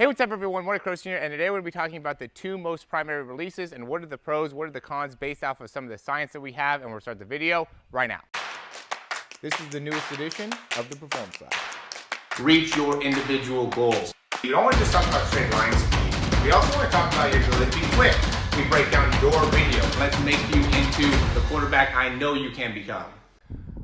What's up everyone, Morey Croson here, and today we're going to be talking about the two most primary releases and what are the pros, what are the cons based off of some of the science that we have, and we'll start the video right now. This is the newest edition of the Performance Lab. Reach your individual goals. You don't want to just talk about straight line speed. We also want to talk about your ability to be quick. We break down your video. Let's make you into the quarterback I know you can become.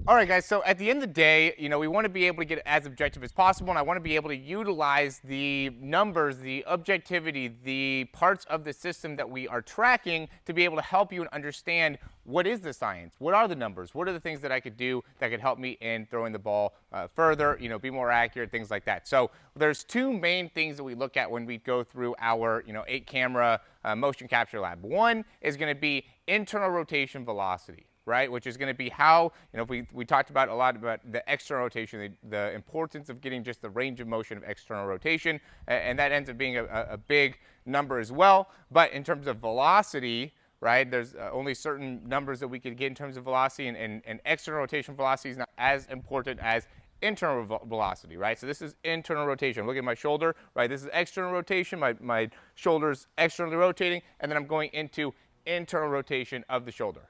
All right, guys, so at the end of the day, we want to be able to get as objective as possible, and I want to be able to utilize the numbers, the objectivity, the parts of the system that we are tracking to be able to help you and understand what is the science, what are the numbers, what are the things that I could do that could help me in throwing the ball further, be more accurate, things like that. So there's two main things that we look at when we go through our, 8-camera motion capture lab. One is going to be internal rotation velocity, right, which is going to be how, we talked about a lot about the external rotation, the importance of getting just the range of motion of external rotation, and that ends up being a big number as well. But in terms of velocity, right, there's only certain numbers that we could get in terms of velocity, and external rotation velocity is not as important as internal velocity, right? So this is internal rotation. Look at my shoulder, right? This is external rotation. My shoulder's externally rotating, and then I'm going into internal rotation of the shoulder.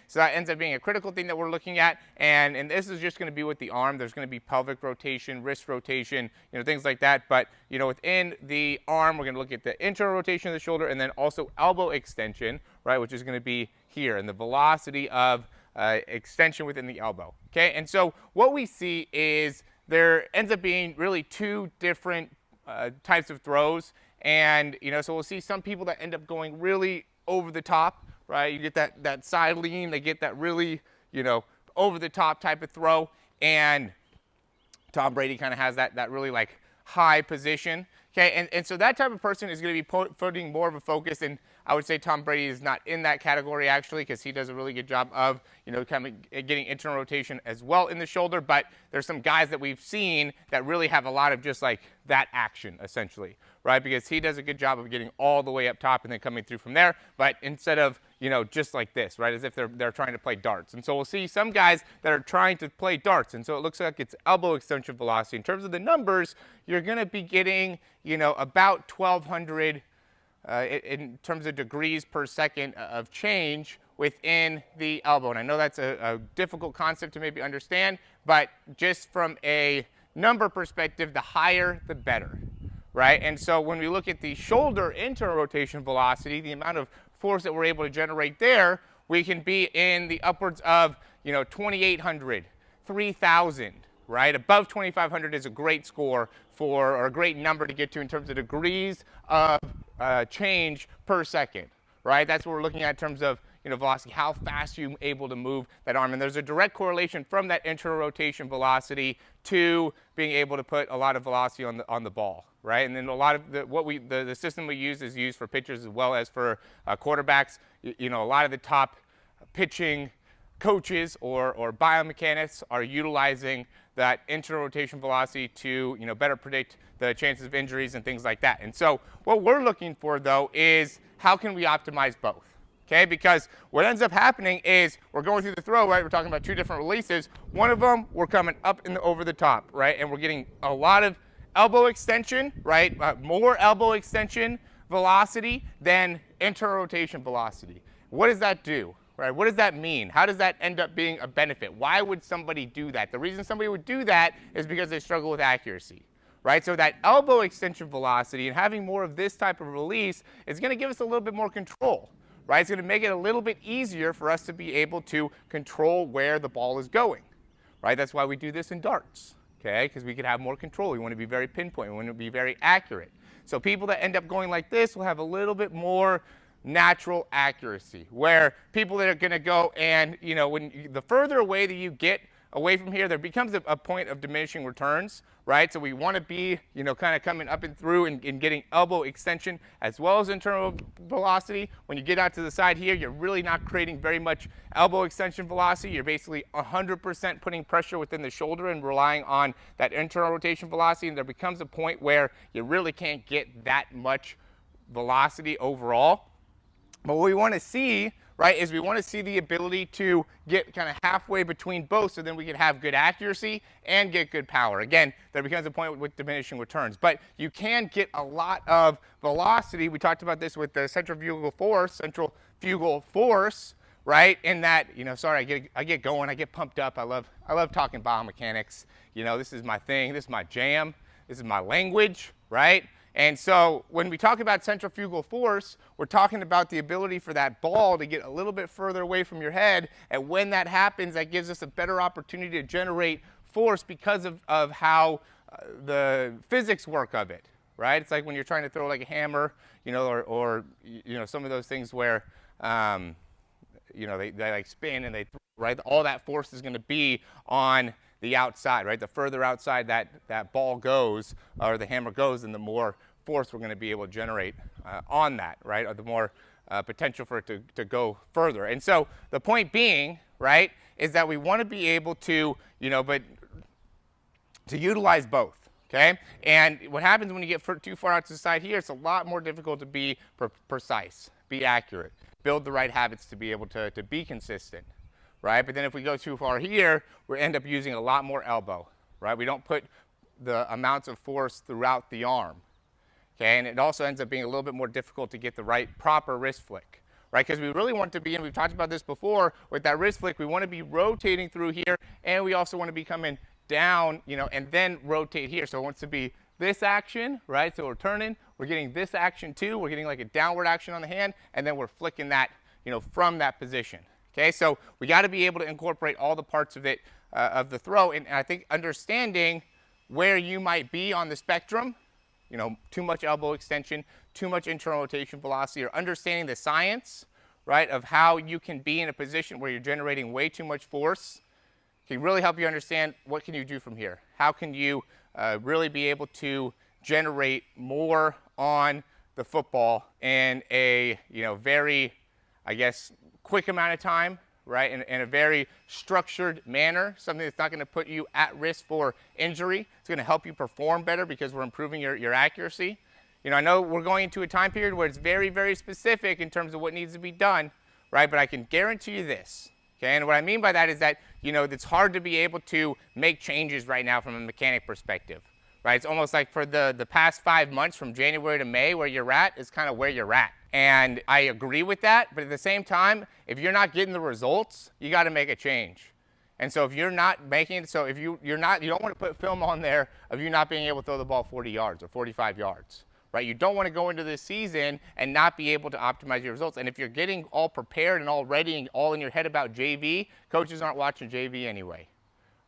So that ends up being a critical thing that we're looking at, and this is just going to be with the arm. There's going to be pelvic rotation, wrist rotation, things like that. But within the arm, we're going to look at the internal rotation of the shoulder, and then also elbow extension, right, which is going to be here, and the velocity of extension within the elbow. Okay, and so what we see is there ends up being really two different types of throws, and so we'll see some people that end up going really over the top. Right, you get that side lean, they get that really, over the top type of throw, and Tom Brady kind of has that really like high position. Okay, and so that type of person is going to be putting more of a focus, and I would say Tom Brady is not in that category actually, because he does a really good job of kind of getting internal rotation as well in the shoulder. But there's some guys that we've seen that really have a lot of just like that action essentially, right? Because he does a good job of getting all the way up top and then coming through from there. But instead of just like this, right, as if they're trying to play darts. And so we'll see some guys that are trying to play darts, and so it looks like it's elbow extension velocity. In terms of the numbers, you're going to be getting about 1,200 in terms of degrees per second of change within the elbow. And I know that's a difficult concept to maybe understand, but just from a number perspective, the higher the better, right? And so when we look at the shoulder internal rotation velocity, the amount of force that we're able to generate there, we can be in the upwards of 2,800, 3,000, right? Above 2,500 is a great score or a great number to get to in terms of degrees of change per second, right? That's what we're looking at in terms of velocity, how fast you're able to move that arm. And there's a direct correlation from that internal rotation velocity to being able to put a lot of velocity on the ball, right? And then a lot of the system we use is used for pitchers as well as for quarterbacks. A lot of the top pitching coaches or biomechanics are utilizing that internal rotation velocity to better predict the chances of injuries and things like that. And so what we're looking for though is how can we optimize both? Okay, because what ends up happening is we're going through the throw, right? We're talking about two different releases. One of them, we're coming up and over the top, right? And we're getting a lot of elbow extension, right? More elbow extension velocity than internal rotation velocity. What does that do, right? What does that mean? How does that end up being a benefit? Why would somebody do that? The reason somebody would do that is because they struggle with accuracy, right? So that elbow extension velocity and having more of this type of release is going to give us a little bit more control. Right? It's going to make it a little bit easier for us to be able to control where the ball is going, right? That's why we do this in darts, okay? Because we can have more control. We want to be very pinpoint. We want to be very accurate. So people that end up going like this will have a little bit more natural accuracy, where people that are going to go and, the further away that you get away from here, there becomes a point of diminishing returns, right? So we want to be, kind of coming up and through and getting elbow extension as well as internal velocity. When you get out to the side here, you're really not creating very much elbow extension velocity. You're basically 100% putting pressure within the shoulder and relying on that internal rotation velocity. And there becomes a point where you really can't get that much velocity overall. But what we want to see, right, is we want to see the ability to get kind of halfway between both so then we can have good accuracy and get good power. Again, there becomes a point with diminishing returns, but you can get a lot of velocity. We talked about this with the centrifugal force, right? In that, sorry, I get going, I get pumped up. I love talking biomechanics. This is my thing, this is my jam, this is my language, right? And so when we talk about centrifugal force, we're talking about the ability for that ball to get a little bit further away from your head. And when that happens, that gives us a better opportunity to generate force because of how the physics work of it, right? It's like when you're trying to throw like a hammer, or some of those things where, they like spin and they, right? All that force is going to be on the outside, right? The further outside that ball goes, or the hammer goes, and the more force we're going to be able to generate on that, right? Or the more potential for it to go further. And so the point being, right, is that we want to be able to, to utilize both, okay? And what happens when you get too far out to the side here, it's a lot more difficult to be precise, be accurate, build the right habits to be able to be consistent. Right? But then if we go too far here, we end up using a lot more elbow, right? We don't put the amounts of force throughout the arm, okay? And it also ends up being a little bit more difficult to get the right proper wrist flick, right? Because we really want to be, and we've talked about this before, with that wrist flick, we want to be rotating through here, and we also want to be coming down, and then rotate here. So it wants to be this action, right? So we're turning, we're getting this action too, we're getting like a downward action on the hand, and then we're flicking that, from that position. Okay, so we got to be able to incorporate all the parts of it, of the throw, and I think understanding where you might be on the spectrum, too much elbow extension, too much internal rotation velocity, or understanding the science, right, of how you can be in a position where you're generating way too much force, can really help you understand what can you do from here. How can you really be able to generate more on the football in a, very, I guess, quick amount of time, right, in a very structured manner, something that's not going to put you at risk for injury. It's going to help you perform better because we're improving your accuracy. I know we're going into a time period where it's very, very specific in terms of what needs to be done, right, but I can guarantee you this, okay, and what I mean by that is that, it's hard to be able to make changes right now from a mechanic perspective, right? It's almost like for the past 5 months from January to May, where you're at is kind of where you're at. And I agree with that, but at the same time, if you're not getting the results, you got to make a change. And so if you're not making it, so if you don't want to put film on there of you not being able to throw the ball 40 yards or 45 yards, right? You don't want to go into this season and not be able to optimize your results. And if you're getting all prepared and all ready and all in your head about JV, coaches aren't watching JV anyway,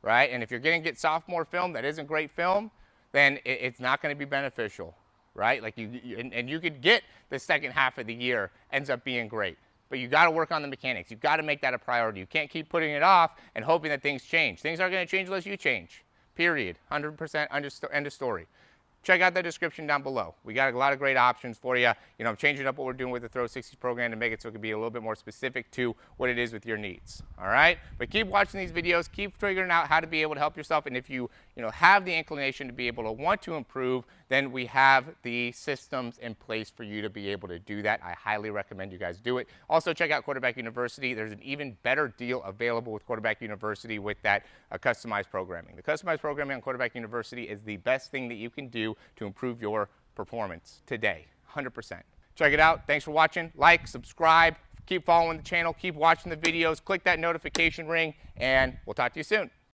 right? And if you're going to get sophomore film that isn't great film, then it's not going to be beneficial. Right? Like you could get the second half of the year ends up being great, but you got to work on the mechanics. You've got to make that a priority. You can't keep putting it off and hoping that things change. Things aren't going to change unless you change. Period. 100% end of story. Check out the description down below. We got a lot of great options for you. I'm changing up what we're doing with the Throw 60 program to make it so it can be a little bit more specific to what it is with your needs. All right? But keep watching these videos. Keep figuring out how to be able to help yourself. And if you, have the inclination to be able to want to improve, then we have the systems in place for you to be able to do that. I highly recommend you guys do it. Also, check out Quarterback University. There's an even better deal available with Quarterback University with that customized programming. The customized programming on Quarterback University is the best thing that you can do to improve your performance today, 100%. Check it out. Thanks for watching. Like, subscribe, keep following the channel, keep watching the videos, click that notification ring, and we'll talk to you soon.